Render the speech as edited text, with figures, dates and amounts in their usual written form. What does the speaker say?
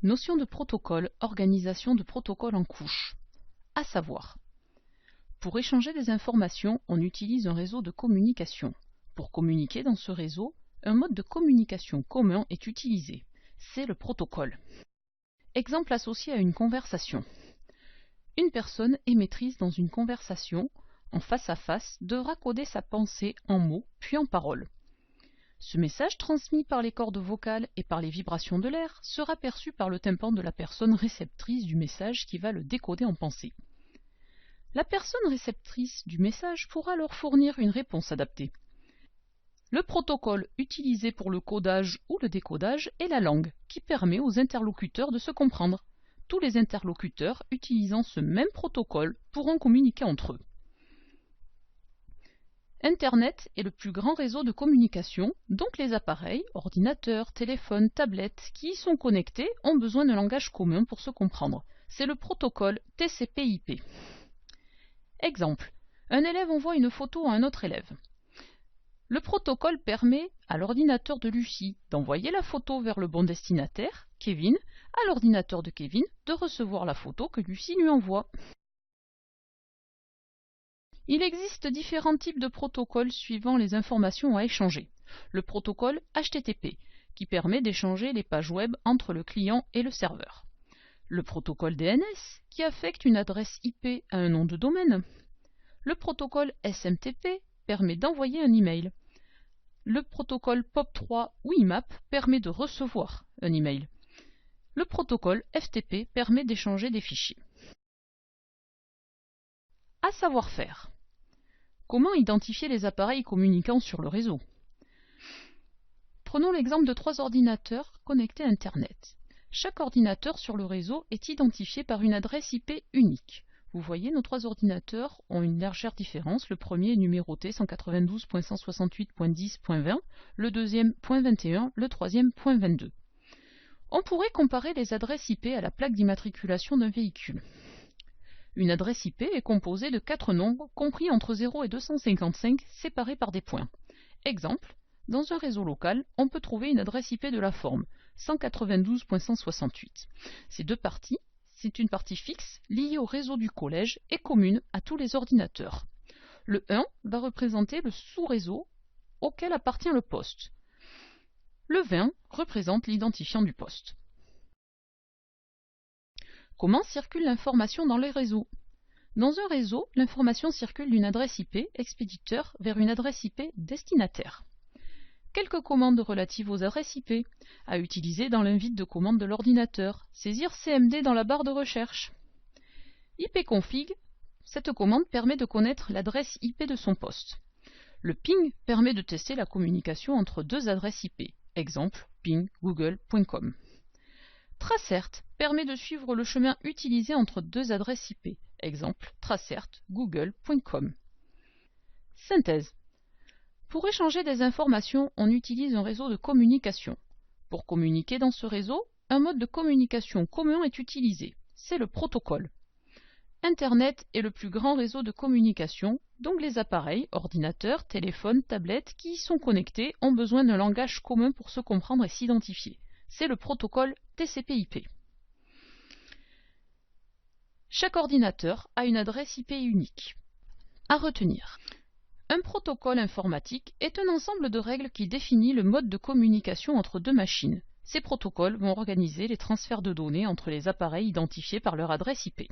Notion de protocole, organisation de protocole en couches. À savoir, pour échanger des informations, on utilise un réseau de communication. Pour communiquer dans ce réseau, un mode de communication commun est utilisé. C'est le protocole. Exemple associé à une conversation. Une personne émettrice dans une conversation, en face à face, devra coder sa pensée en mots, puis en paroles. Ce message transmis par les cordes vocales et par les vibrations de l'air sera perçu par le tympan de la personne réceptrice du message qui va le décoder en pensée. La personne réceptrice du message pourra leur fournir une réponse adaptée. Le protocole utilisé pour le codage ou le décodage est la langue, qui permet aux interlocuteurs de se comprendre. Tous les interlocuteurs utilisant ce même protocole pourront communiquer entre eux. Internet est le plus grand réseau de communication, donc les appareils, ordinateurs, téléphones, tablettes qui y sont connectés ont besoin d'un langage commun pour se comprendre. C'est le protocole TCP/IP. Exemple, un élève envoie une photo à un autre élève. Le protocole permet à l'ordinateur de Lucie d'envoyer la photo vers le bon destinataire, Kevin, à l'ordinateur de Kevin de recevoir la photo que Lucie lui envoie. Il existe différents types de protocoles suivant les informations à échanger. Le protocole HTTP, qui permet d'échanger les pages web entre le client et le serveur. Le protocole DNS, qui affecte une adresse IP à un nom de domaine. Le protocole SMTP permet d'envoyer un email. Le protocole POP3 ou IMAP permet de recevoir un email. Le protocole FTP permet d'échanger des fichiers. À savoir faire. Comment identifier les appareils communiquant sur le réseau? Prenons l'exemple de 3 ordinateurs connectés à Internet. Chaque ordinateur sur le réseau est identifié par une adresse IP unique. Vous voyez, nos 3 ordinateurs ont une légère différence. Le premier est numéroté 192.168.10.20, le deuxième .21, le troisième .22. On pourrait comparer les adresses IP à la plaque d'immatriculation d'un véhicule. Une adresse IP est composée de 4 nombres compris entre 0 et 255 séparés par des points. Exemple, dans un réseau local, on peut trouver une adresse IP de la forme 192.168. Ces deux parties, c'est une partie fixe liée au réseau du collège et commune à tous les ordinateurs. Le 1 va représenter le sous-réseau auquel appartient le poste. Le 20 représente l'identifiant du poste. Comment circule l'information dans les réseaux? Dans un réseau, l'information circule d'une adresse IP expéditeur vers une adresse IP destinataire. Quelques commandes relatives aux adresses IP à utiliser dans l'invite de commande de l'ordinateur. Saisir CMD dans la barre de recherche. ipconfig, cette commande permet de connaître l'adresse IP de son poste. Le ping permet de tester la communication entre 2 adresses IP. Exemple, ping-google.com. Tracert permet de suivre le chemin utilisé entre 2 adresses IP. Exemple, tracert-google.com. Synthèse. Pour échanger des informations, on utilise un réseau de communication. Pour communiquer dans ce réseau, un mode de communication commun est utilisé. C'est le protocole. Internet est le plus grand réseau de communication, donc les appareils, ordinateurs, téléphones, tablettes qui y sont connectés ont besoin d'un langage commun pour se comprendre et s'identifier. C'est le protocole TCP/IP. Chaque ordinateur a une adresse IP unique. À retenir. Un protocole informatique est un ensemble de règles qui définit le mode de communication entre 2 machines. Ces protocoles vont organiser les transferts de données entre les appareils identifiés par leur adresse IP.